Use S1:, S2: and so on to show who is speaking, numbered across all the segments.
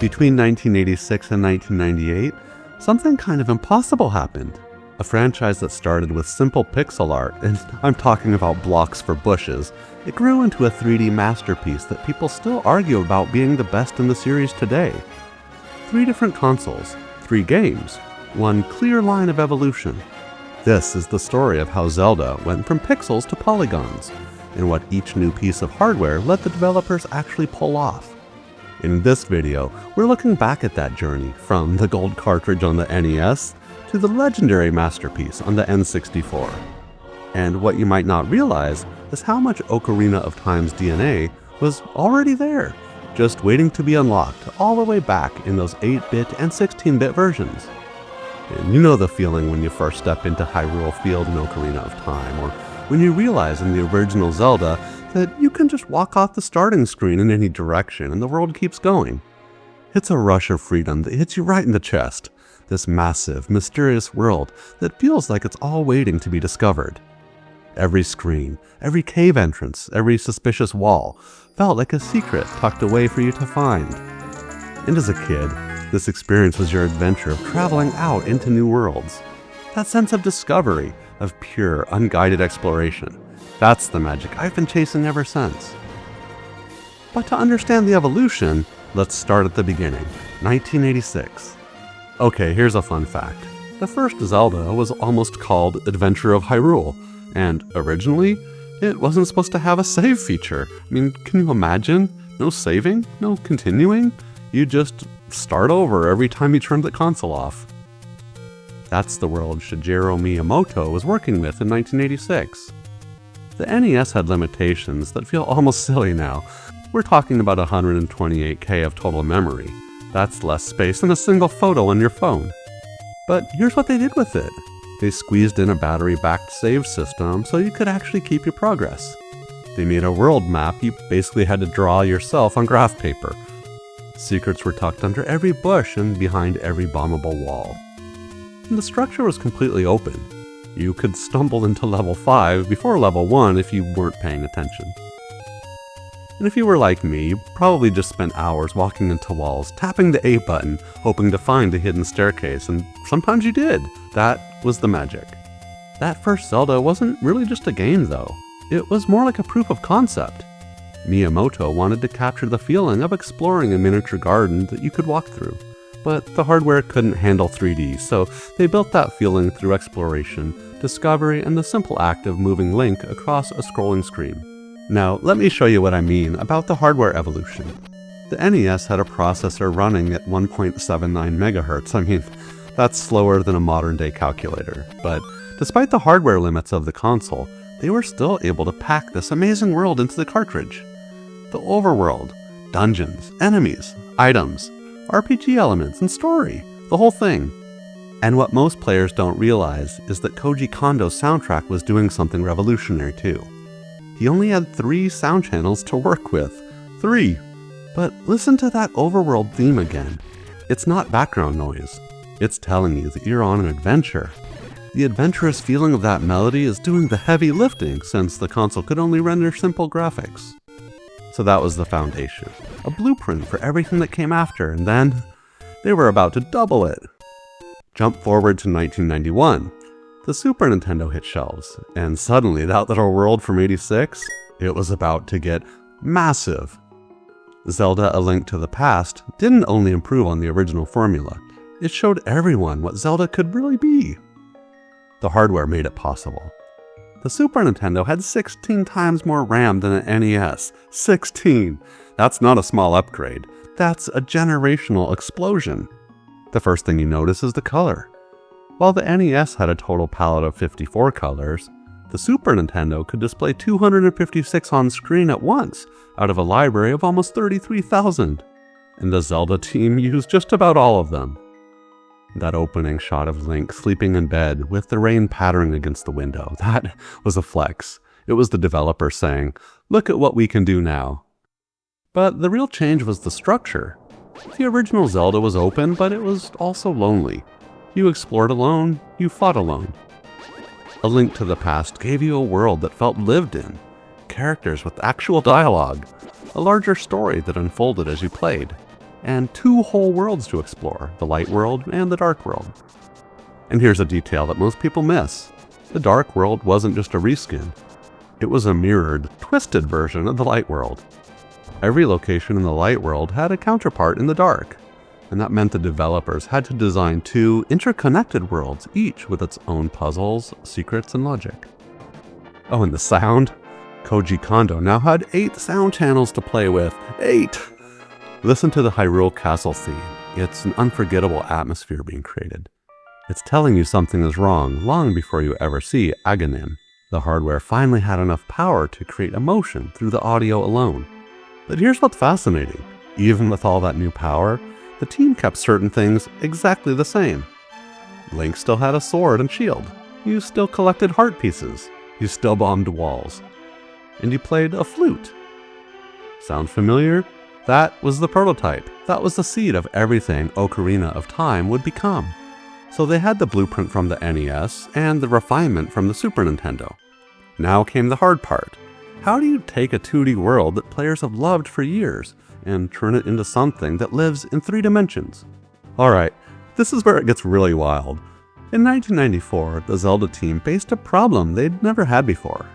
S1: Between 1986 and 1998, something kind of impossible happened. A franchise that started with simple pixel art, and I'm talking about blocks for bushes, it grew into a 3D masterpiece that people still argue about being the best in the series today. 3 different consoles, 3 games, one clear line of evolution. This is the story of how Zelda went from pixels to polygons, and what each new piece of hardware let the developers actually pull off. In this video, we're looking back at that journey from the gold cartridge on the NES to the legendary masterpiece on the N64. And what you might not realize is how much Ocarina of Time's DNA was already there, just waiting to be unlocked all the way back in those 8-bit and 16-bit versions. And you know the feeling when you first step into Hyrule Field in Ocarina of Time, or when you realize in the original Zelda that you can just walk off the starting screen in any direction and the world keeps going. It's a rush of freedom that hits you right in the chest. This massive, mysterious world that feels like it's all waiting to be discovered. Every screen, every cave entrance, every suspicious wall felt like a secret tucked away for you to find. And as a kid, this experience was your adventure of traveling out into new worlds. That sense of discovery, of pure, unguided exploration. That's the magic I've been chasing ever since. But to understand the evolution, let's start at the beginning, 1986. Okay, here's a fun fact. The first Zelda was almost called Adventure of Hyrule, and originally, it wasn't supposed to have a save feature. I mean, can you imagine? No saving? No continuing? You just start over every time you turn the console off. That's the world Shigeru Miyamoto was working with in 1986. The NES had limitations that feel almost silly now. We're talking about 128K of total memory. That's less space than a single photo on your phone. But here's what they did with it. They squeezed in a battery-backed save system so you could actually keep your progress. They made a world map you basically had to draw yourself on graph paper. Secrets were tucked under every bush and behind every bombable wall. And the structure was completely open. You could stumble into level 5 before level 1 if you weren't paying attention. And if you were like me, you probably just spent hours walking into walls, tapping the A button, hoping to find a hidden staircase, and sometimes you did. That was the magic. That first Zelda wasn't really just a game though. It was more like a proof of concept. Miyamoto wanted to capture the feeling of exploring a miniature garden that you could walk through. But the hardware couldn't handle 3D, so they built that feeling through exploration, discovery, and the simple act of moving Link across a scrolling screen. Now, let me show you what I mean about the hardware evolution. The NES had a processor running at 1.79 MHz. I mean, that's slower than a modern-day calculator. But despite the hardware limits of the console, they were still able to pack this amazing world into the cartridge. The overworld, dungeons, enemies, items, RPG elements, and story, the whole thing. And what most players don't realize is that Koji Kondo's soundtrack was doing something revolutionary too. He only had 3 sound channels to work with. 3! But listen to that overworld theme again. It's not background noise. It's telling you that you're on an adventure. The adventurous feeling of that melody is doing the heavy lifting since the console could only render simple graphics. So that was the foundation, a blueprint for everything that came after, and then they were about to double it. Jump forward to 1991. The Super Nintendo hit shelves, and suddenly that little world from '86, it was about to get massive. Zelda: A Link to the Past didn't only improve on the original formula, it showed everyone what Zelda could really be. The hardware made it possible. The Super Nintendo had 16 times more RAM than an NES. 16! That's not a small upgrade. That's a generational explosion. The first thing you notice is the color. While the NES had a total palette of 54 colors, the Super Nintendo could display 256 on screen at once, out of a library of almost 33,000. And the Zelda team used just about all of them. That opening shot of Link sleeping in bed with the rain pattering against the window, that was a flex. It was the developer saying, "Look at what we can do now." But the real change was the structure. The original Zelda was open, but it was also lonely. You explored alone, you fought alone. A Link to the Past gave you a world that felt lived in, characters with actual dialogue, a larger story that unfolded as you played. and 2 whole worlds to explore, the light world and the dark world. And here's a detail that most people miss. The dark world wasn't just a reskin. It was a mirrored, twisted version of the light world. Every location in the light world had a counterpart in the dark, and that meant the developers had to design 2 interconnected worlds, each with its own puzzles, secrets, and logic. Oh, and the sound? Koji Kondo now had 8 sound channels to play with. 8! Listen to the Hyrule Castle theme. It's an unforgettable atmosphere being created. It's telling you something is wrong long before you ever see Aghanim. The hardware finally had enough power to create emotion through the audio alone. But here's what's fascinating. Even with all that new power, the team kept certain things exactly the same. Link still had a sword and shield. You still collected heart pieces. You still bombed walls. And you played a flute. Sound familiar? That was the prototype. That was the seed of everything Ocarina of Time would become. So they had the blueprint from the NES and the refinement from the Super Nintendo. Now came the hard part. How do you take a 2D world that players have loved for years and turn it into something that lives in 3 dimensions? Alright, this is where it gets really wild. In 1994, the Zelda team faced a problem they'd never had before.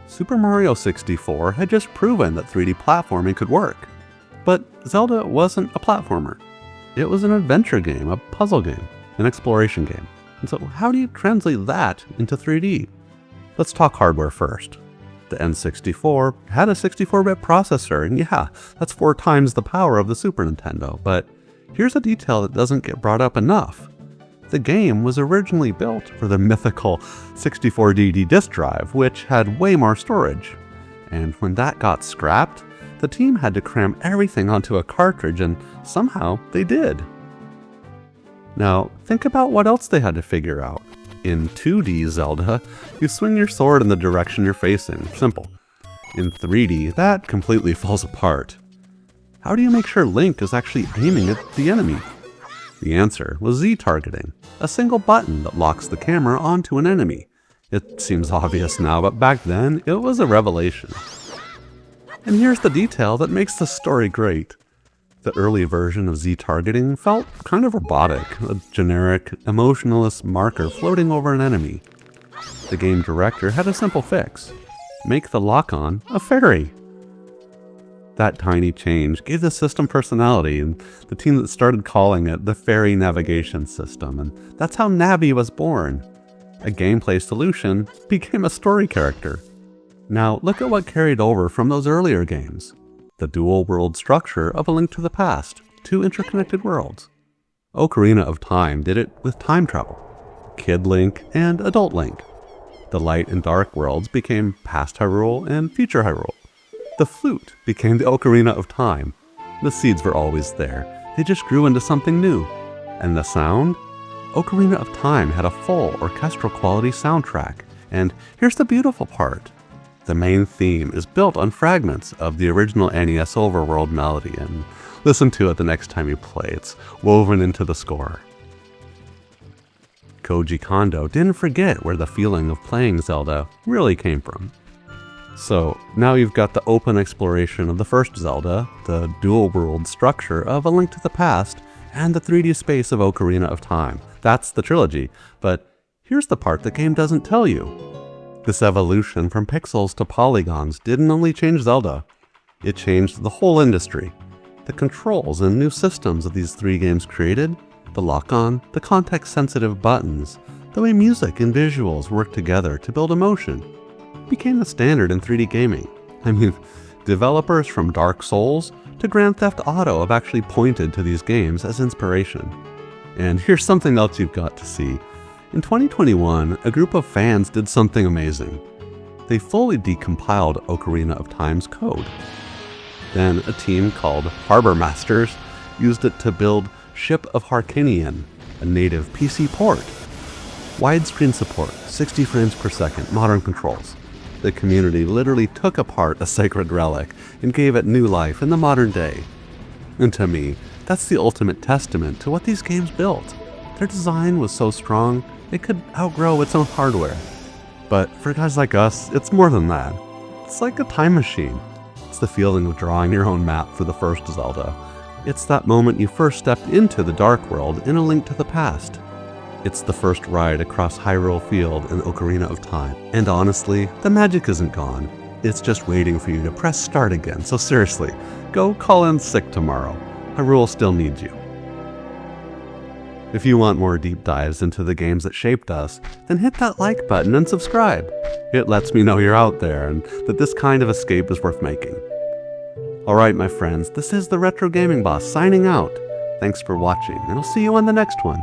S1: Super Mario 64 had just proven that 3D platforming could work. But Zelda wasn't a platformer. It was an adventure game, a puzzle game, an exploration game. And so how do you translate that into 3D? Let's talk hardware first. The N64 had a 64-bit processor, and yeah, that's 4 times the power of the Super Nintendo, but here's a detail that doesn't get brought up enough. The game was originally built for the mythical 64DD disk drive, which had way more storage. And when that got scrapped, the team had to cram everything onto a cartridge, and somehow they did. Now, think about what else they had to figure out. In 2D Zelda, you swing your sword in the direction you're facing. Simple. In 3D, that completely falls apart. How do you make sure Link is actually aiming at the enemy? The answer was Z-targeting, a single button that locks the camera onto an enemy. It seems obvious now, but back then, it was a revelation. And here's the detail that makes the story great. The early version of Z-targeting felt kind of robotic, a generic, emotionless marker floating over an enemy. The game director had a simple fix. Make the lock-on a fairy. That tiny change gave the system personality, and the team that started calling it the Fairy Navigation System, and that's how Navi was born. A gameplay solution became a story character. Now look at what carried over from those earlier games. The dual world structure of A Link to the Past, 2 interconnected worlds. Ocarina of Time did it with time travel. Kid Link and Adult Link. The light and dark worlds became Past Hyrule and Future Hyrule. The flute became the Ocarina of Time. The seeds were always there. They just grew into something new. And the sound? Ocarina of Time had a full orchestral quality soundtrack. And here's the beautiful part. The main theme is built on fragments of the original NES overworld melody, and listen to it the next time you play. It's woven into the score. Koji Kondo didn't forget where the feeling of playing Zelda really came from. So now you've got the open exploration of the first Zelda, the dual world structure of A Link to the Past, and the 3D space of Ocarina of Time. That's the trilogy, but here's the part the game doesn't tell you. This evolution from pixels to polygons didn't only change Zelda, it changed the whole industry. The controls and new systems of these 3 games created, the lock-on, the context-sensitive buttons, the way music and visuals work together to build emotion, became the standard in 3D gaming. I mean, developers from Dark Souls to Grand Theft Auto have actually pointed to these games as inspiration. And here's something else you've got to see. In 2021, a group of fans did something amazing. They fully decompiled Ocarina of Time's code. Then a team called Harbor Masters used it to build Ship of Harkinian, a native PC port. Widescreen support, 60 frames per second, modern controls. The community literally took apart a sacred relic and gave it new life in the modern day. And to me, that's the ultimate testament to what these games built. Their design was so strong, it could outgrow its own hardware. But for guys like us, it's more than that. It's like a time machine. It's the feeling of drawing your own map for the first Zelda, It's that moment you first stepped into the Dark World in A Link to the Past. It's the first ride across Hyrule Field in Ocarina of Time. And honestly, the magic isn't gone. It's just waiting for you to press start again, so seriously, go call in sick tomorrow. Hyrule still needs you. If you want more deep dives into the games that shaped us, then hit that like button and subscribe. It lets me know you're out there and that this kind of escape is worth making. Alright my friends, this is the Retro Gaming Boss signing out. Thanks for watching, and I'll see you on the next one.